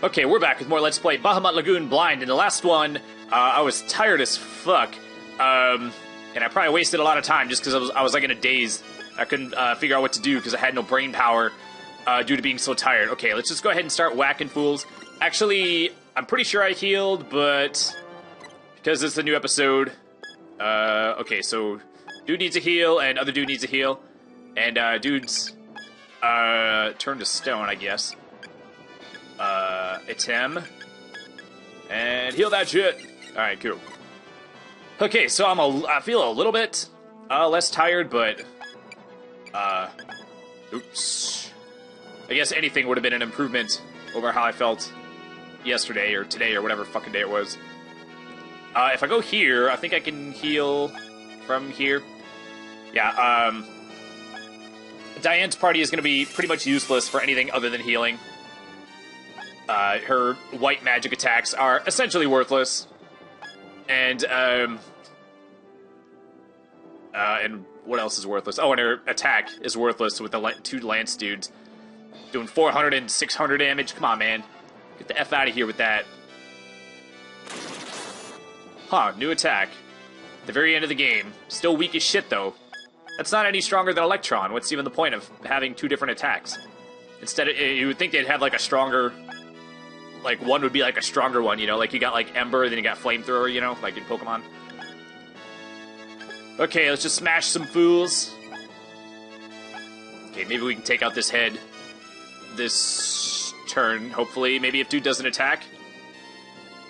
Okay, we're back with more Let's Play Bahamut Lagoon Blind. In the last one, I was tired as fuck. And I probably wasted a lot of time just because I was like in a daze. I couldn't figure out what to do because I had no brain power due to being so tired. Okay, let's just go ahead and start whacking fools. Actually, I'm pretty sure I healed, but because it's a new episode... okay, so dude needs a heal, and other dude needs a heal. And dude's turned to stone, I guess. It's him. And heal that shit. Alright, cool. Okay, so I feel a little bit less tired, but oops. I guess anything would have been an improvement over how I felt yesterday or today or whatever fucking day it was. If I go here, I think I can heal from here. Yeah, Diane's party is going to be pretty much useless for anything other than healing. Her white magic attacks are essentially worthless. And what else is worthless? Oh, and her attack is worthless with the two Lance dudes. Doing 400 and 600 damage. Come on, man. Get the F out of here with that. Huh, new attack. At the very end of the game. Still weak as shit, though. That's not any stronger than Electron. What's even the point of having two different attacks? Instead, you would think they'd have, like, a stronger... Like, one would be, like, a stronger one, you know? Like, you got, like, Ember, then you got Flamethrower, you know? Like in Pokemon. Okay, let's just smash some fools. Okay, maybe we can take out this head this turn, hopefully. Maybe if dude doesn't attack.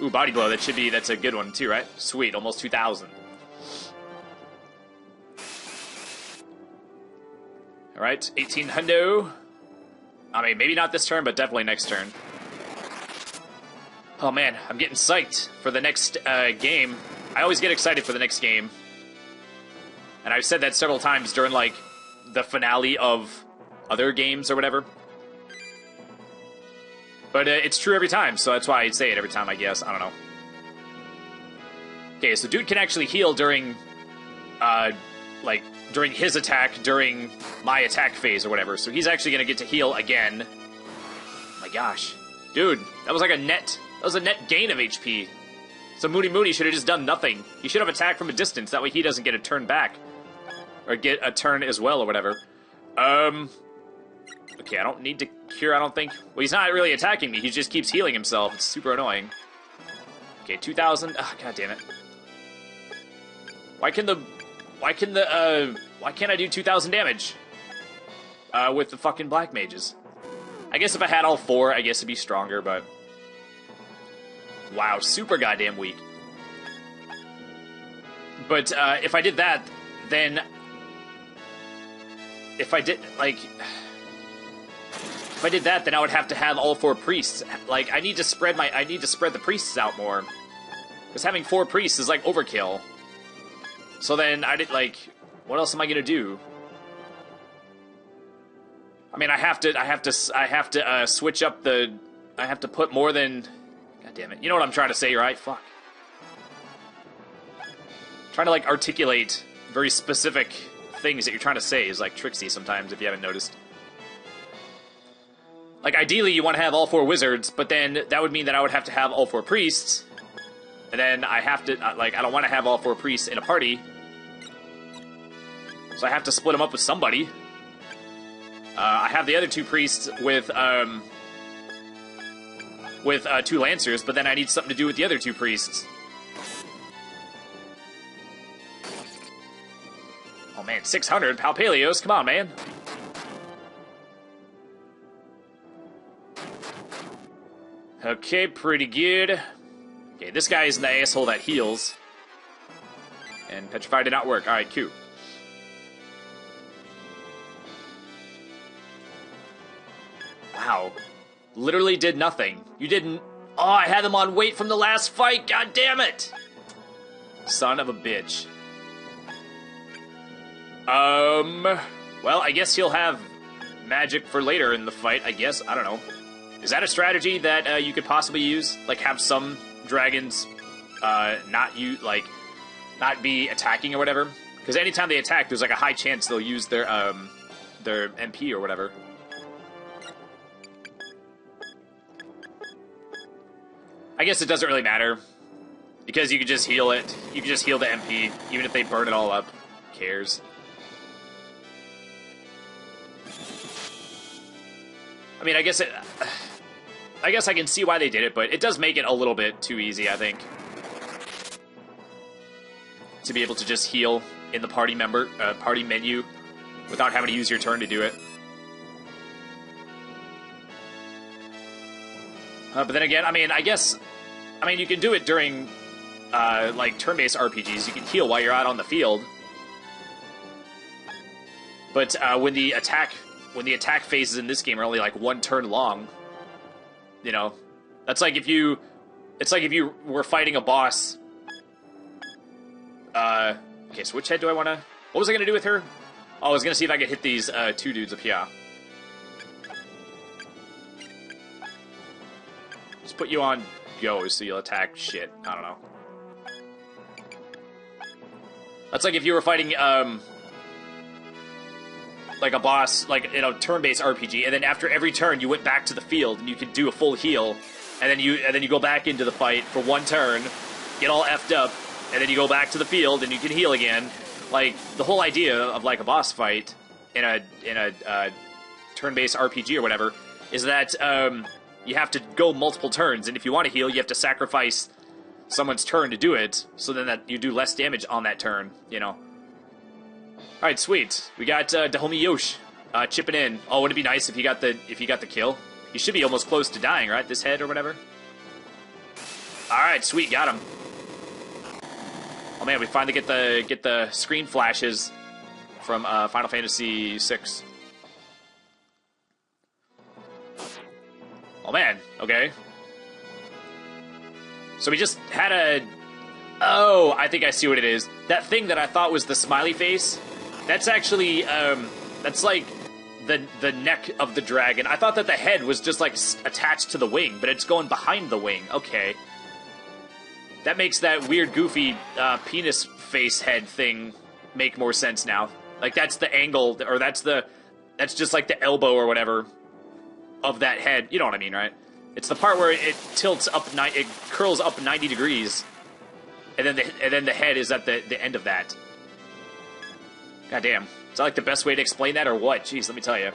Ooh, body blow. That's a good one, too, right? Sweet, almost 2,000. Alright, 18 hundo. I mean, maybe not this turn, but definitely next turn. Oh man, I'm getting psyched for the next game. I always get excited for the next game. And I've said that several times during, like, the finale of other games or whatever. But it's true every time, so that's why I say it every time, I guess. I don't know. Okay, so dude can actually heal during, like, during his attack, during my attack phase or whatever. So he's actually going to get to heal again. Oh my gosh. Dude, that was like a net gain of HP. So Moody should have just done nothing. He should have attacked from a distance. That way he doesn't get a turn back. Or get a turn as well or whatever. Okay, I don't need to cure, I don't think. Well, he's not really attacking me. He just keeps healing himself. It's super annoying. Okay, 2,000. Oh, god damn it. Why can't I do 2,000 damage? With the fucking black mages. I guess if I had all four, I guess it'd be stronger, but... Wow, super goddamn weak. But, if I did that, then... If I did, that, then I would have to have all four priests. Like, I need to spread the priests out more. Because having 4 priests is, like, overkill. So then, what else am I gonna do? I mean, I have to switch up the... I have to put more than... God damn it. You know what I'm trying to say, right? Fuck. Trying to, like, articulate very specific things that you're trying to say is, like, tricksy sometimes, if you haven't noticed. Like, ideally, you want to have all 4 wizards, but then that would mean that I would have to have all 4 priests. And then I have to, like, I don't want to have all 4 priests in a party. So I have to split them up with somebody. I have the other 2 priests with 2 Lancers, but then I need something to do with the other 2 priests. Oh man, 600, Palpalios, come on, man. Okay, pretty good. Okay, this guy is the asshole that heals. And Petrify did not work. Alright, cool. Wow. Literally did nothing. You didn't... Oh, I had them on wait from the last fight. God damn it! Son of a bitch. Well, I guess he'll have magic for later in the fight, I guess. I don't know. Is that a strategy that you could possibly use? Like, have some dragons not be attacking or whatever? Because anytime they attack, there's like a high chance they'll use their MP or whatever. I guess it doesn't really matter. Because you can just heal it. You can just heal the MP, even if they burn it all up. Who cares? I mean, I guess I can see why they did it, but it does make it a little bit too easy, I think. To be able to just heal in the party menu without having to use your turn to do it. But then again, I mean, you can do it during, like, turn-based RPGs. You can heal while you're out on the field. But when the attack phases in this game are only like 1 turn long, you know, it's like if you were fighting a boss. Okay, so which head do I want to? What was I going to do with her? Oh, I was going to see if I could hit these 2 dudes up here. Just put you on go so you'll attack shit. I don't know. That's like if you were fighting like a boss, like in a turn-based RPG, and then after every turn you went back to the field and you could do a full heal, and then you go back into the fight for 1 turn, get all effed up, and then you go back to the field and you can heal again. Like the whole idea of like a boss fight in a turn-based RPG or whatever is that you have to go multiple turns, and if you want to heal, you have to sacrifice someone's turn to do it, so then that you do less damage on that turn, you know. Alright, sweet. We got Dahomey Yosh chipping in. Oh, wouldn't it be nice if he got the kill? He should be almost close to dying, right? This head or whatever. Alright, sweet, got him. Oh man, we finally get the screen flashes from Final Fantasy VI. Oh man, okay. So we just had a... Oh, I think I see what it is. That thing that I thought was the smiley face, that's actually, that's like the neck of the dragon. I thought that the head was just like attached to the wing, but it's going behind the wing. Okay. That makes that weird, goofy penis face head thing make more sense now. Like that's the angle, or that's just like the elbow or whatever of that head. You know what I mean, right? It's the part where it tilts up, it curls up 90 degrees, and then the head is at the end of that. God damn. Is that like the best way to explain that or what? Jeez, let me tell you.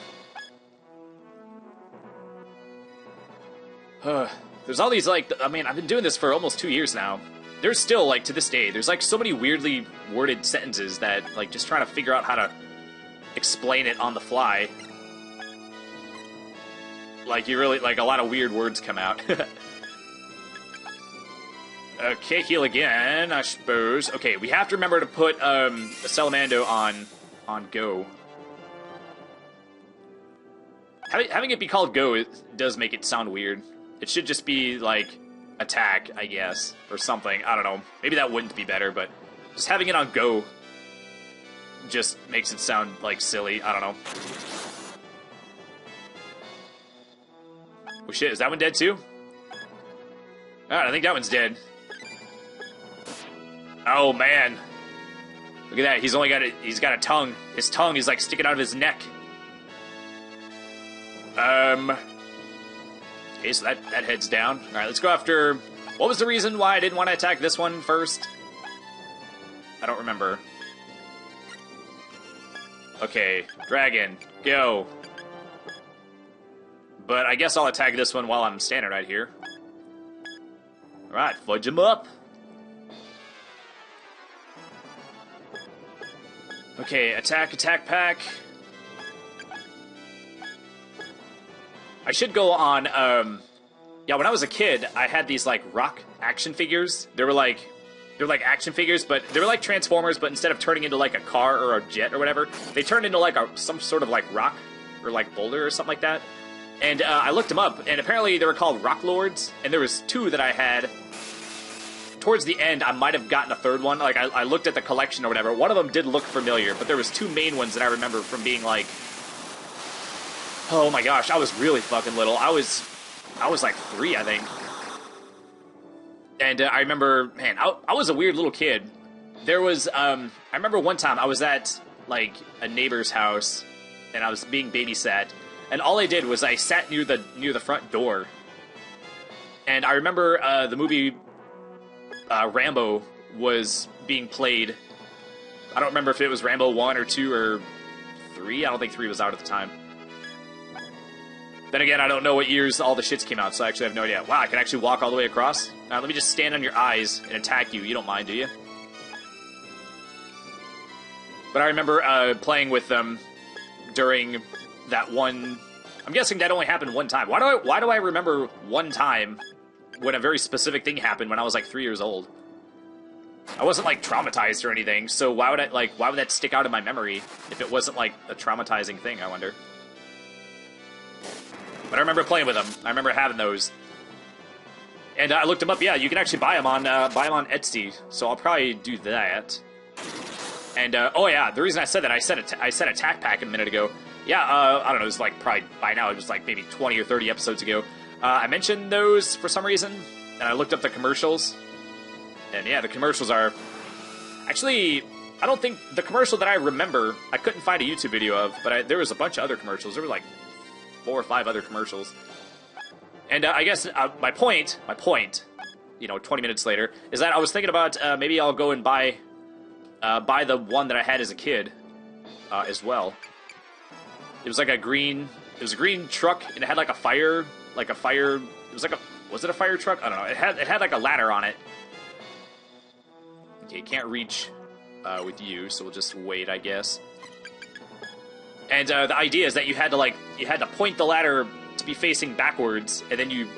There's all these, like, I mean, I've been doing this for almost 2 years now. There's still, like, to this day, there's, like, so many weirdly worded sentences that, like, just trying to figure out how to explain it on the fly. Like, you really, like, a lot of weird words come out. Okay, heal again, I suppose. Okay, we have to remember to put, the Salamando on go. Having it be called go does make it sound weird. It should just be, like, attack, I guess, or something. I don't know. Maybe that wouldn't be better, but just having it on go just makes it sound, like, silly. I don't know. Oh, shit. Is that one dead, too? Alright, I think that one's dead. Oh, man. Look at that. He's got a tongue. His tongue is, like, sticking out of his neck. Okay, so that head's down. Alright, let's go after... What was the reason why I didn't want to attack this one first? I don't remember. Okay, dragon, go. But I guess I'll attack this one while I'm standing right here. Alright, fudge him up. Okay, attack pack. I should go on, yeah, when I was a kid, I had these, like, rock action figures. They're like action figures, but they were like Transformers, but instead of turning into, like, a car or a jet or whatever, they turned into, like, some sort of, like, rock or, like, boulder or something like that. And I looked them up, and apparently they were called Rock Lords, and there was 2 that I had. Towards the end, I might have gotten a 3rd one. Like, I looked at the collection or whatever. One of them did look familiar, but there was 2 main ones that I remember from being, like... Oh my gosh, I was really fucking little. I was like 3, I think. And I remember, man, I was a weird little kid. There was, I remember one time I was at, like, a neighbor's house, and I was being babysat, and all I did was I sat near the front door. And I remember the movie Rambo was being played. I don't remember if it was Rambo 1 or 2 or 3. I don't think 3 was out at the time. Then again, I don't know what years all the shits came out, so I actually have no idea. Wow, I can actually walk all the way across? Now, let me just stand on your eyes and attack you. You don't mind, do you? But I remember playing with them during that one... I'm guessing that only happened one time. Why do I remember one time when a very specific thing happened when I was like 3 years old? I wasn't like traumatized or anything, so why would that stick out in my memory if it wasn't like a traumatizing thing, I wonder. But I remember playing with them. I remember having those. And I looked them up. Yeah, you can actually buy them on Etsy, so I'll probably do that. And oh yeah, the reason I said that, I said attack pack a minute ago. Yeah, I don't know, it was like probably by now, it was like maybe 20 or 30 episodes ago. I mentioned those for some reason, and I looked up the commercials. And yeah, the commercials are... Actually, I don't think... The commercial that I remember, I couldn't find a YouTube video of, but there was a bunch of other commercials. There were like 4 or 5 other commercials. And I guess my point, 20 minutes later, is that I was thinking about maybe I'll go and buy the one that I had as a kid as well. It was like a green truck, and it had like a fire, it was like was it a fire truck? I don't know. It had like a ladder on it. Okay, can't reach with you, so we'll just wait, I guess. And the idea is that you had to point the ladder to be facing backwards, and then you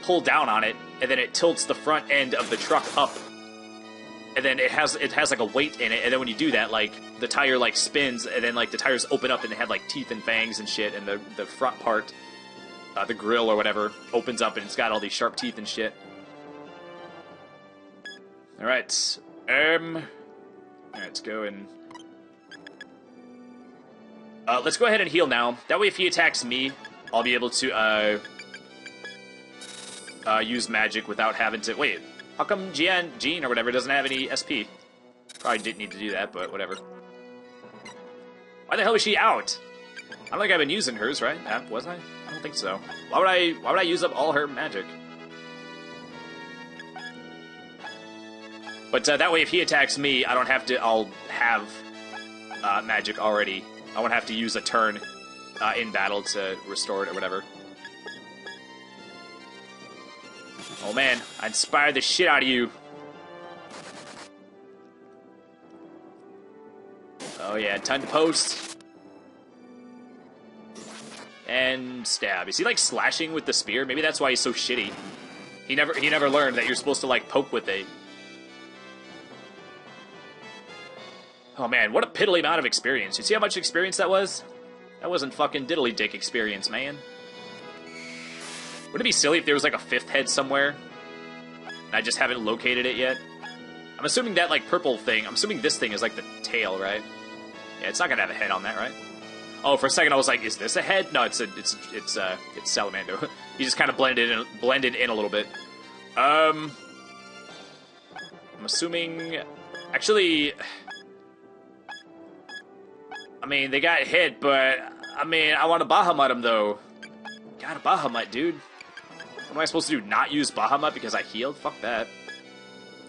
pull down on it, and then it tilts the front end of the truck up. And then it has like a weight in it, and then when you do that, like the tire like spins, and then like the tires open up, and they have like teeth and fangs and shit, and the front part, the grill or whatever, opens up, and it's got all these sharp teeth and shit. All right, let's go and let's go ahead and heal now. That way, if he attacks me, I'll be able to use magic without having to wait. How come Jean or whatever doesn't have any SP? Probably didn't need to do that, but whatever. Why the hell is she out? I don't think I've been using hers, right? Was I? I don't think so. Why would I use up all her magic? But that way, if he attacks me, I don't have to. I'll have magic already. I won't have to use a turn in battle to restore it or whatever. Oh man, I inspired the shit out of you. Oh yeah, time to post. And stab. Is he like slashing with the spear? Maybe that's why he's so shitty. He never learned that you're supposed to like poke with it. Oh man, what a piddly amount of experience. You see how much experience that was? That wasn't fucking diddly dick experience, man. Wouldn't it be silly if there was like a 5th head somewhere and I just haven't located it yet? I'm assuming that like purple thing, I'm assuming this thing is like the tail, right? Yeah, it's not gonna have a head on that, right? Oh, for a second I was like, is this a head? No, it's Salamando. He just kind of blended in a little bit. I'm assuming, actually, I mean, they got hit, but I mean, I want to Bahamut him though. Got a Bahamut, dude. What am I supposed to do? Not use Bahamut because I healed? Fuck that.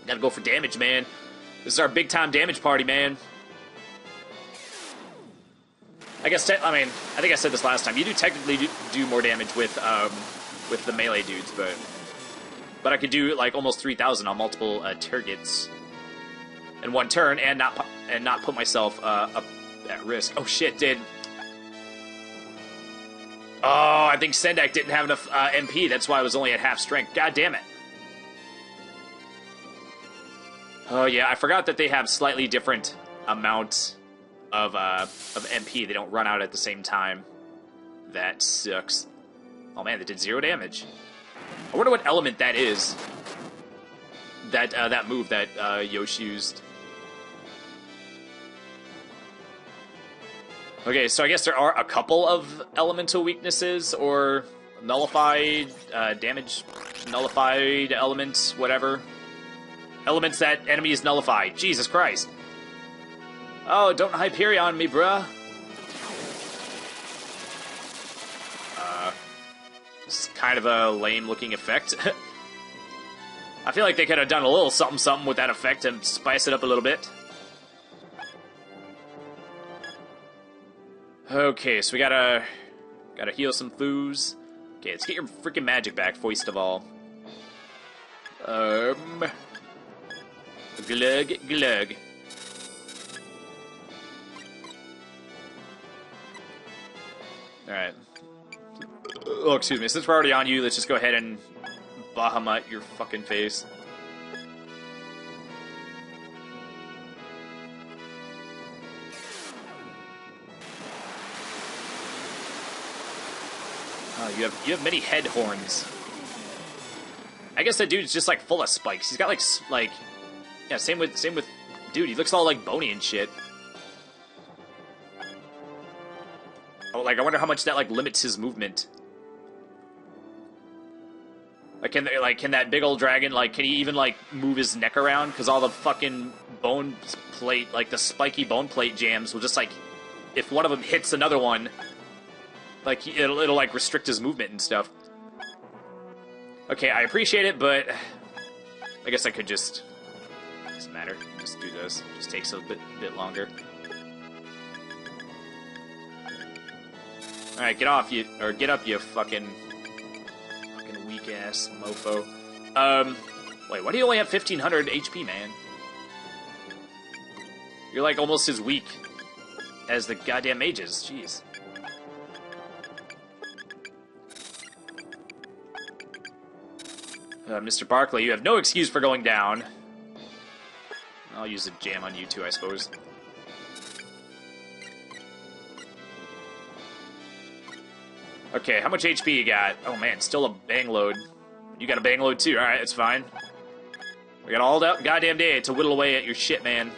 Gotta go for damage, man. This is our big time damage party, man. I guess, I think I said this last time. You do technically do more damage with the melee dudes, but I could do like almost 3,000 on multiple targets in one turn and not put myself up at risk. Oh shit, dude. Oh, I think Sendak didn't have enough MP. That's why I was only at half strength. God damn it. Oh yeah, I forgot that they have slightly different amounts of MP. They don't run out at the same time. That sucks. Oh man, they did 0 damage. I wonder what element that is. That move that Yoshi used. Okay, so I guess there are a couple of elemental weaknesses, or nullified, damage, nullified elements, whatever. Elements that enemies nullify. Jesus Christ. Oh, don't Hyperion on me, bruh. It's kind of a lame-looking effect. I feel like they could have done a little something with that effect and spice it up a little bit. Okay, so we gotta heal some foos. Okay, let's get your freaking magic back, first of all. Glug, glug. Alright. Oh, excuse me. Since we're already on you, let's just go ahead and Bahamut your fucking face. You have many head horns. I guess that dude's just like full of spikes. He's got like yeah, same with dude. He looks all like bony and shit. Oh, like I wonder how much that like limits his movement. Like can that big old dragon can he even like move his neck around? Because all the fucking bone plate, like the spiky bone plate jams will just like, if one of them hits another one, like it'll like restrict his movement and stuff. Okay, I appreciate it, but I guess I could just, doesn't matter, just do this. Just takes a bit longer. All right, get off you, or get up, you fucking weak ass mofo. Wait, why do you only have 1500 HP, man? You're like almost as weak as the goddamn mages. Jeez. Mr. Barkley, you have no excuse for going down. I'll use a jam on you too, I suppose. Okay, how much HP you got? Oh man, still a bang load. You got a bang load too, alright, it's fine. We got all that goddamn day to whittle away at your shit, man.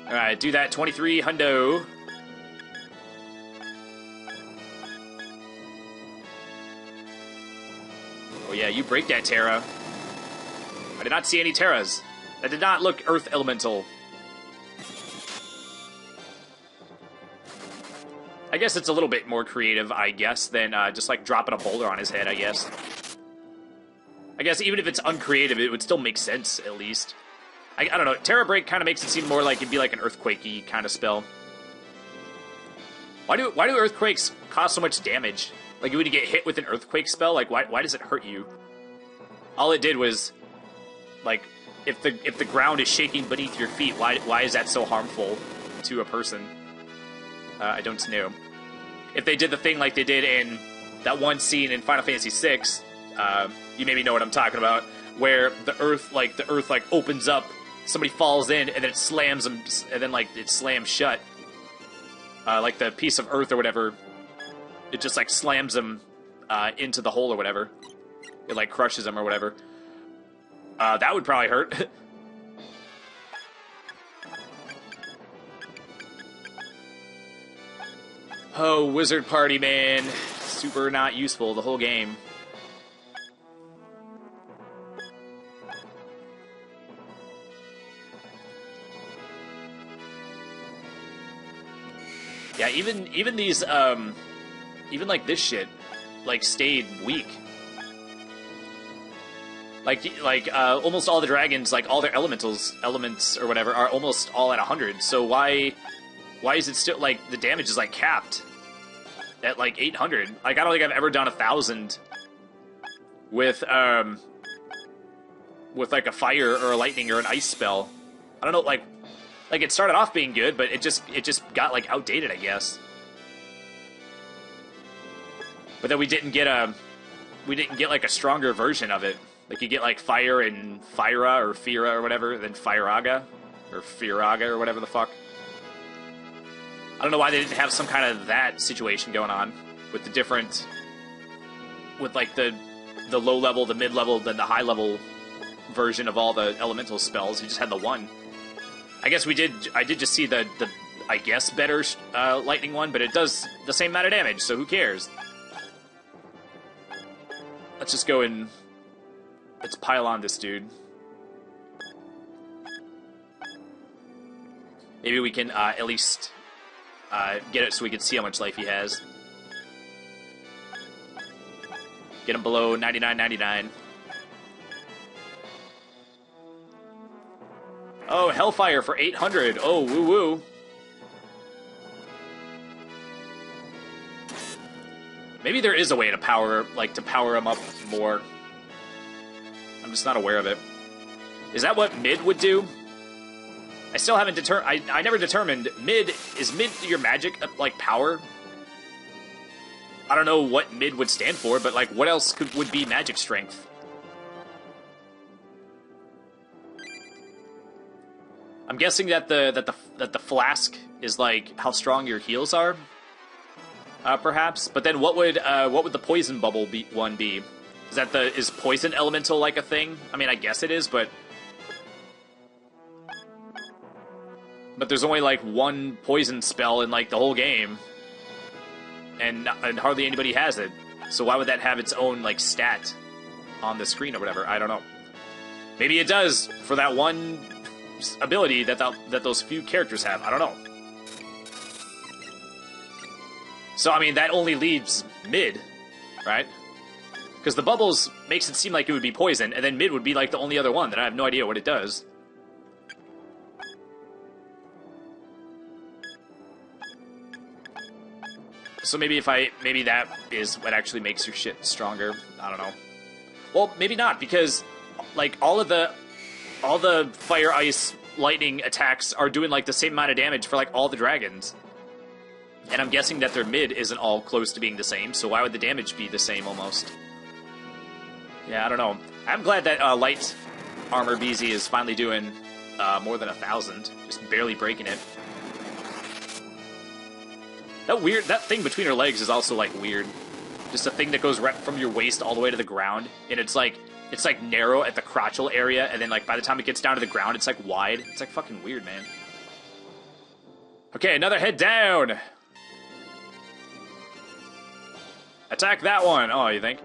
Alright, do that 23 hundo. Oh yeah, you break that Terra. I did not see any Terras. That did not look Earth Elemental. I guess it's a little bit more creative, I guess, than just like dropping a boulder on his head, I guess. I guess even if it's uncreative, it would still make sense, at least. I don't know, Terra Break kind of makes it seem more like it'd be like an Earthquake-y kind of spell. Why do Earthquakes cause so much damage? Like, when you get hit with an Earthquake spell, like, why does it hurt you? All it did was, like, if the ground is shaking beneath your feet, why is that so harmful to a person? I don't know. If they did the thing like they did in that one scene in Final Fantasy VI, you maybe know what I'm talking about, where the earth opens up, somebody falls in, and then it slams them, and then like it slams shut. Like the piece of earth or whatever, it just like slams them into the hole or whatever. It like crushes them or whatever. That would probably hurt. Oh, wizard party, man. Super not useful the whole game. Yeah, even these even like this shit like stayed weak. Like almost all the dragons, like all their elements or whatever, are almost all at 100. So why is it still like the damage is like capped at like 800? Like I don't think I've ever done 1,000 with like a fire or a lightning or an ice spell. I don't know, like it started off being good, but it just got like outdated, I guess. But then we didn't get like a stronger version of it. Like you get like fire and Fyra or Fira or whatever, then Fyraga or Firaga or whatever the fuck. I don't know why they didn't have some kind of that situation going on with the different, with like the low level, the mid level, then the high level version of all the elemental spells. You just had the one. I guess I did just see the I guess better lightning one, but it does the same amount of damage, so who cares? Let's just go and let's pile on this dude. Maybe we can at least get it so we can see how much life he has. Get him below 99.99. Oh, Hellfire for 800. Oh, woo-woo. Maybe there is a way to power him up more. I'm just not aware of it. Is that what mid would do? I still haven't determined. I never determined mid. Is mid your magic like power? I don't know what mid would stand for, but like what else would be magic strength? I'm guessing that the flask is like how strong your heals are, perhaps. But then what would the poison bubble one be? Is poison elemental like a thing? I mean, I guess it is, but there's only like one poison spell in like the whole game, and hardly anybody has it. So why would that have its own like stat on the screen or whatever? I don't know. Maybe it does for that one ability that those few characters have. I don't know. So I mean that only leaves mid, right? Because the bubbles makes it seem like it would be poison, and then mid would be like the only other one that I have no idea what it does. So maybe maybe that is what actually makes your shit stronger. I don't know. Well, maybe not, because like all the fire, ice, lightning attacks are doing like the same amount of damage for like all the dragons. And I'm guessing that their mid isn't all close to being the same, so why would the damage be the same almost? Yeah, I don't know. I'm glad that light armor BZ is finally doing more than 1,000, just barely breaking it. That thing between her legs is also like weird. Just a thing that goes right from your waist all the way to the ground, and it's like narrow at the crotchal area, and then like by the time it gets down to the ground, it's like wide. It's like fucking weird, man. Okay, another head down. Attack that one. Oh, you think?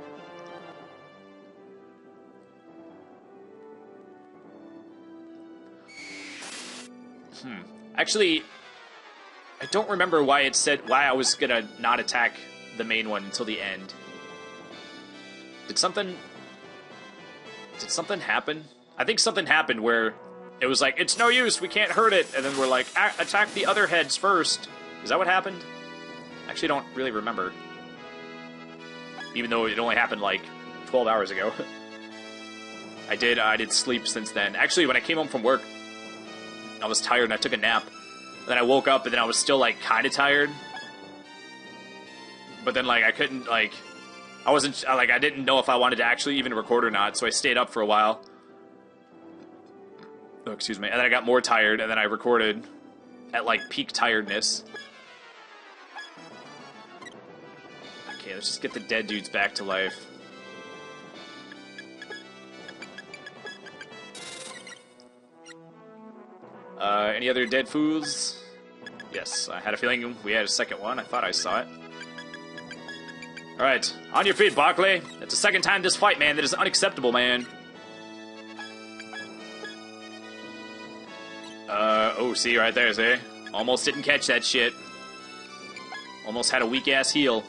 Actually, I don't remember why I was gonna not attack the main one until the end. Did something happen? I think something happened where it was like, it's no use, we can't hurt it, and then we're like, attack the other heads first. Is that what happened? I actually don't really remember. Even though it only happened like 12 hours ago. I did sleep since then. Actually, when I came home from work, I was tired and I took a nap. Then I woke up and then I was still like kind of tired. But then like I couldn't like, I didn't know if I wanted to actually even record or not, so I stayed up for a while. Oh, excuse me. And then I got more tired and then I recorded at like peak tiredness. Okay, let's just get the dead dudes back to life. Any other dead fools? Yes, I had a feeling we had a second one. I thought I saw it. Alright, on your feet, Barkley. It's the second time this fight, man. That is unacceptable, man. Oh, see, right there, see? Almost didn't catch that shit. Almost had a weak-ass heal.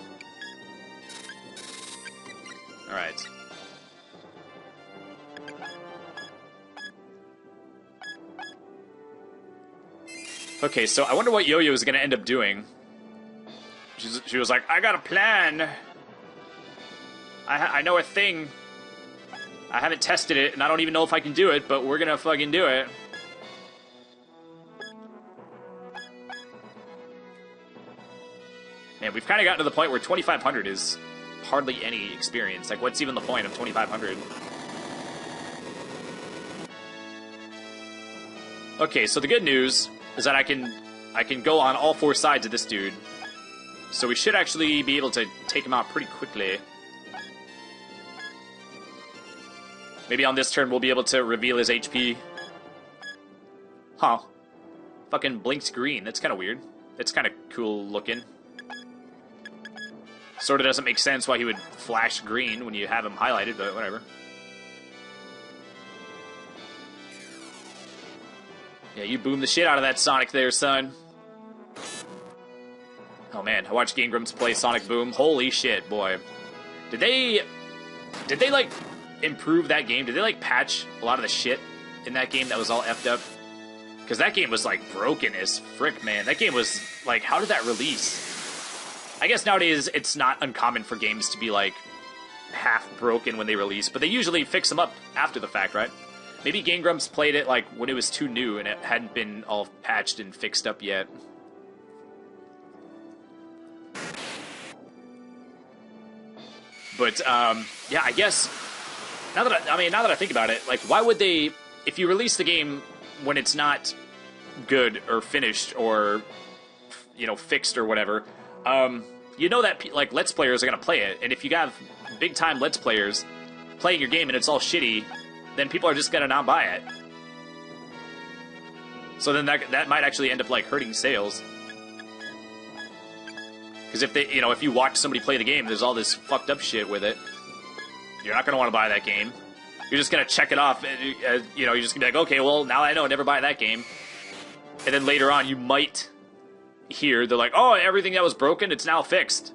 Alright. Okay, so I wonder what Yo-Yo is going to end up doing. She was like, I got a plan. I know a thing. I haven't tested it, and I don't even know if I can do it, but we're going to fucking do it. Man, we've kind of gotten to the point where 2,500 is hardly any experience. Like, what's even the point of 2,500? Okay, so the good news is that I can go on all four sides of this dude. So we should actually be able to take him out pretty quickly. Maybe on this turn we'll be able to reveal his HP. Huh. Fucking blinks green. That's kind of weird. It's kind of cool looking. Sort of doesn't make sense why he would flash green when you have him highlighted, but whatever. Yeah, you boom the shit out of that Sonic there, son. Oh man, I watched Game Grumps play Sonic Boom. Holy shit, boy. Did they Did they, like, improve that game? Did they, like, patch a lot of the shit in that game that was all effed up? Because that game was, like, broken as frick, man. That game was, like, how did that release? I guess nowadays it's not uncommon for games to be, like, half broken when they release, but they usually fix them up after the fact, right? Maybe Game Grumps played it, like, when it was too new and it hadn't been all patched and fixed up yet. But, yeah, I guess, now that I think about it, like, why would they, if you release the game when it's not good or finished or, you know, fixed or whatever, you know that, like, Let's Players are going to play it, and if you have big-time Let's Players playing your game and it's all shitty, then people are just going to not buy it. So then that might actually end up, like, hurting sales. Because if they, you know, if you watch somebody play the game, there's all this fucked up shit with it. You're not going to want to buy that game. You're just going to check it off. You know, you're just going to be like, okay, well, now I know, never buy that game. And then later on, you might hear, they're like, oh, everything that was broken, it's now fixed.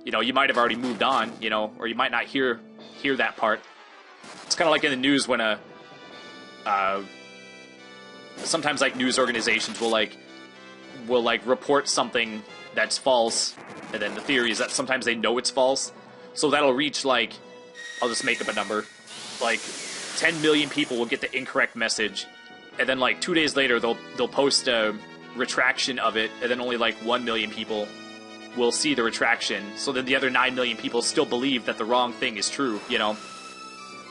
You know, you might have already moved on, you know, or you might not hear that part. It's kind of like in the news when sometimes, like, news organizations will report something that's false, and then the theory is that sometimes they know it's false, so that'll reach, like, I'll just make up a number, like 10 million people will get the incorrect message, and then, like, 2 days later they'll post a retraction of it, and then only, like, 1 million people will see the retraction, so then the other 9 million people still believe that the wrong thing is true, you know?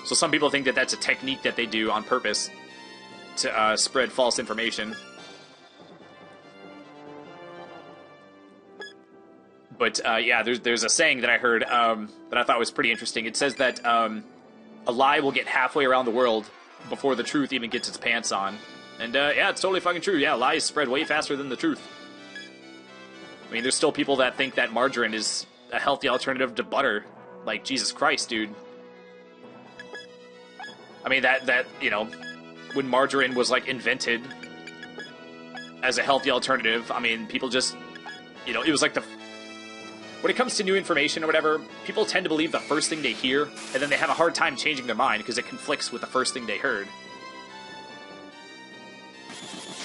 So some people think that that's a technique that they do on purpose to spread false information. But, yeah, there's a saying that I heard that I thought was pretty interesting. It says that a lie will get halfway around the world before the truth even gets its pants on. And, yeah, it's totally fucking true. Yeah, lies spread way faster than the truth. I mean, there's still people that think that margarine is a healthy alternative to butter. Like, Jesus Christ, dude. I mean, that you know, when margarine was, like, invented as a healthy alternative, I mean, people just, you know, it was like when it comes to new information or whatever, people tend to believe the first thing they hear, and then they have a hard time changing their mind because it conflicts with the first thing they heard.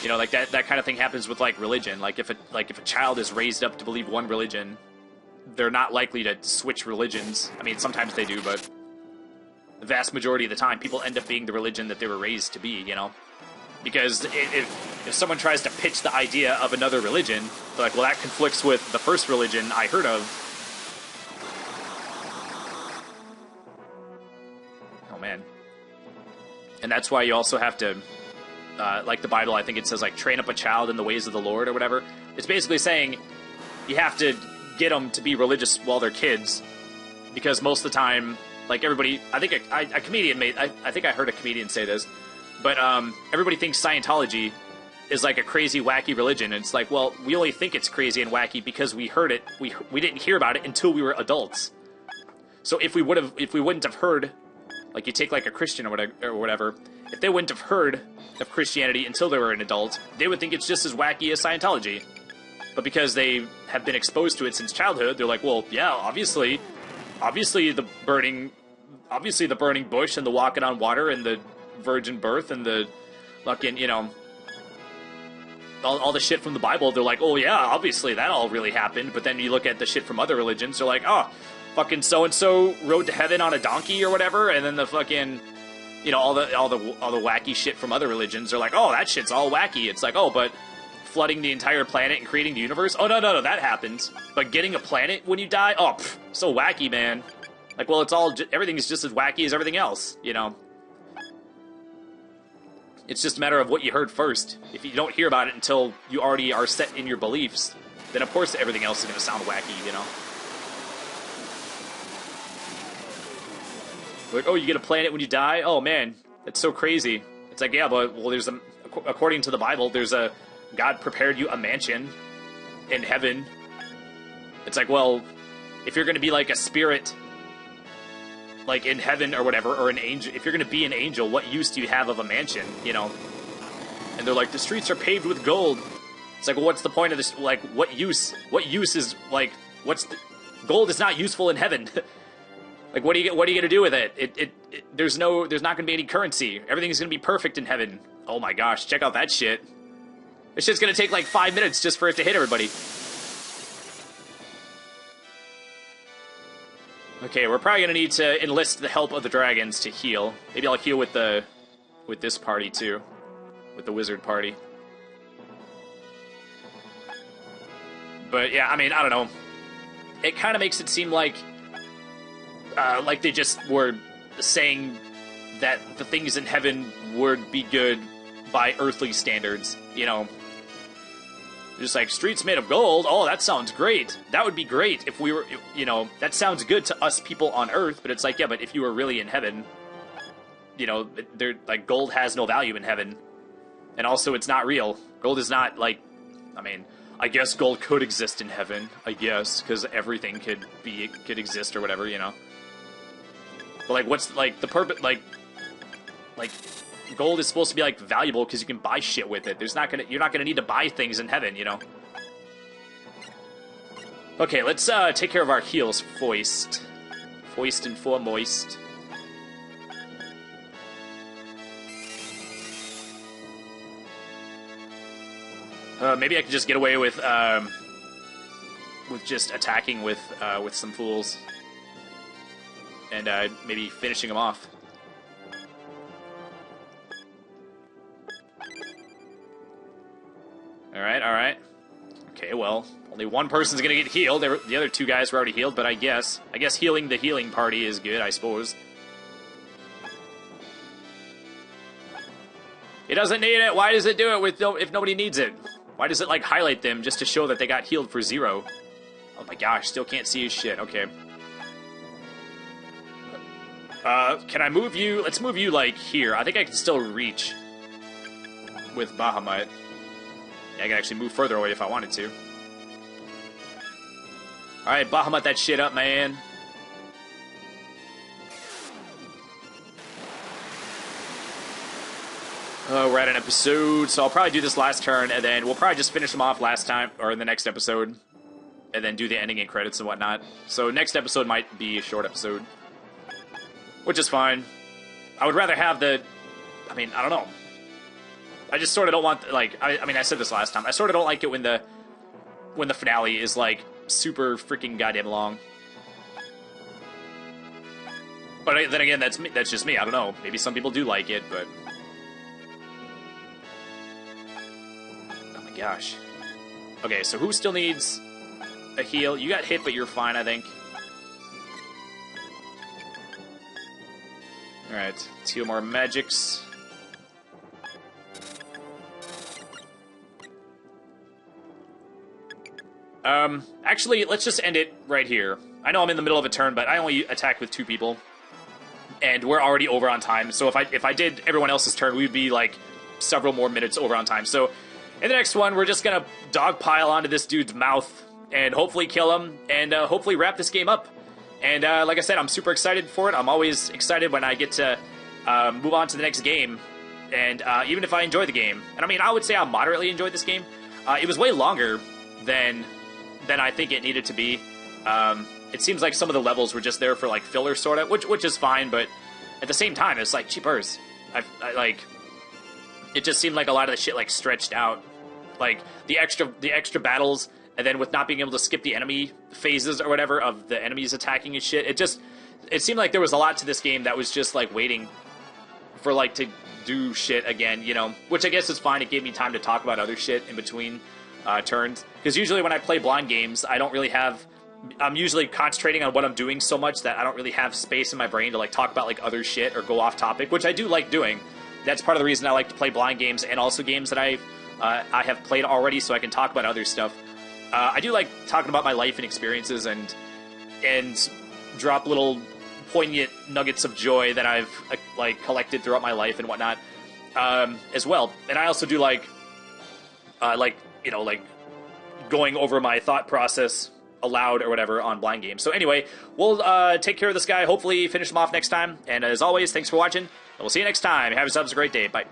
You know, like that kind of thing happens with, like, religion. Like if a child is raised up to believe one religion, they're not likely to switch religions. I mean, sometimes they do, but the vast majority of the time, people end up being the religion that they were raised to be, you know? Because if someone tries to pitch the idea of another religion, they're like, well, that conflicts with the first religion I heard of. Oh, man. And that's why you also have to, like the Bible, I think it says, like, train up a child in the ways of the Lord or whatever. It's basically saying you have to get them to be religious while they're kids. Because most of the time, like, everybody, I think a comedian I think I heard a comedian say this, but everybody thinks Scientology is like a crazy, wacky religion. And it's like, well, we only think it's crazy and wacky because we heard it. We didn't hear about it until we were adults. So if we wouldn't have heard, like, you take, like, a Christian or whatever, if they wouldn't have heard of Christianity until they were an adult, they would think it's just as wacky as Scientology. But because they have been exposed to it since childhood, they're like, well, yeah, obviously the burning bush and the walking on water and the virgin birth and the fucking, you know, all the shit from the Bible, they're like, oh yeah, obviously that all really happened. But then you look at the shit from other religions, they're like, oh, fucking so-and-so rode to heaven on a donkey or whatever, and then the fucking, you know, all the wacky shit from other religions are like, oh, that shit's all wacky. It's like, oh, but flooding the entire planet and creating the universe? Oh, no, that happens. But getting a planet when you die? Oh, so wacky, man. Like, well, everything is just as wacky as everything else, you know? It's just a matter of what you heard first. If you don't hear about it until you already are set in your beliefs, then of course everything else is going to sound wacky, you know? Like, oh, you get a planet when you die? Oh, man, that's so crazy. It's like, yeah, but, well, according to the Bible, God prepared you a mansion in heaven. It's like, well, if you're going to be like a spirit, like in heaven or whatever, or an angel, if you're going to be an angel, what use do you have of a mansion, you know? And they're like, the streets are paved with gold. It's like, well, what's the point of this? Like, what use is, like, gold is not useful in heaven. Like, what are you gonna do with it? There's not gonna be any currency. Everything's gonna be perfect in heaven. Oh my gosh, check out that shit. This shit's gonna take like 5 minutes just for it to hit everybody. Okay, we're probably gonna need to enlist the help of the dragons to heal. Maybe I'll heal with this party too, with the wizard party. But yeah, I mean, I don't know. It kind of makes it seem like they just were saying that the things in heaven would be good by earthly standards, you know. Just like, streets made of gold, oh, that sounds great. That would be great if we were, you know, that sounds good to us people on Earth, but it's like, yeah, but if you were really in heaven, you know, like, gold has no value in heaven. And also, it's not real. Gold is not, like, I mean, I guess gold could exist in heaven, I guess, because everything could exist or whatever, you know. But, like, what's, like, the purpose, like, gold is supposed to be, like, valuable because you can buy shit with it. You're not gonna need to buy things in heaven, you know? Okay, let's, take care of our heals, Foist. Foist and foremost. Maybe I could just get away with just attacking with some fools. And, maybe finishing them off. Alright. Okay, well, only one person's gonna get healed. The other two guys were already healed, but I guess healing the healing party is good, I suppose. It doesn't need it. Why does it do it if nobody needs it? Why does it, like, highlight them just to show that they got healed for 0? Oh my gosh, still can't see his shit. Okay. Can I move you? Let's move you, like, here. I think I can still reach with Bahamut. Yeah, I can actually move further away if I wanted to. Alright, Bahamut that shit up, man. We're at an episode, so I'll probably do this last turn, and then we'll probably just finish them off last time, or in the next episode, and then do the ending and credits and whatnot. So next episode might be a short episode, which is fine. I would rather have I mean, I don't know. I just sort of don't want, like, I mean, I said this last time. I sort of don't like it when the finale is, like, super freaking goddamn long. But then again, that's just me. I don't know. Maybe some people do like it, but... Oh my gosh. Okay, so who still needs a heal? You got hit, but you're fine, I think. Alright, 2 more magics. Actually, let's just end it right here. I know I'm in the middle of a turn, but I only attack with 2 people. And we're already over on time, so if I did everyone else's turn, we'd be, like, several more minutes over on time. So, in the next one, we're just gonna dogpile onto this dude's mouth, and hopefully kill him, and hopefully wrap this game up. And, like I said, I'm super excited for it. I'm always excited when I get to move on to the next game, and even if I enjoy the game. And, I mean, I would say I moderately enjoyed this game. It was way longer than I think it needed to be. It seems like some of the levels were just there for, like, filler, sort of, which is fine, but at the same time, it's like, cheapers. I like, it just seemed like a lot of the shit, like, stretched out. Like, the extra battles, and then with not being able to skip the enemy phases or whatever of the enemies attacking and shit, it seemed like there was a lot to this game that was just, like, waiting for, like, to do shit again, you know, which I guess is fine. It gave me time to talk about other shit in between turns, because usually when I play blind games, I'm usually concentrating on what I'm doing so much that I don't really have space in my brain to, like, talk about, like, other shit or go off topic, which I do like doing. That's part of the reason I like to play blind games, and also games that I have played already, so I can talk about other stuff. I do like talking about my life and experiences, and drop little poignant nuggets of joy that I've like collected throughout my life and whatnot, as well. And I also do like you know, like, going over my thought process aloud or whatever on blind games. So anyway, we'll take care of this guy, hopefully finish him off next time. And as always, thanks for watching, and we'll see you next time. Have yourselves a great day. Bye.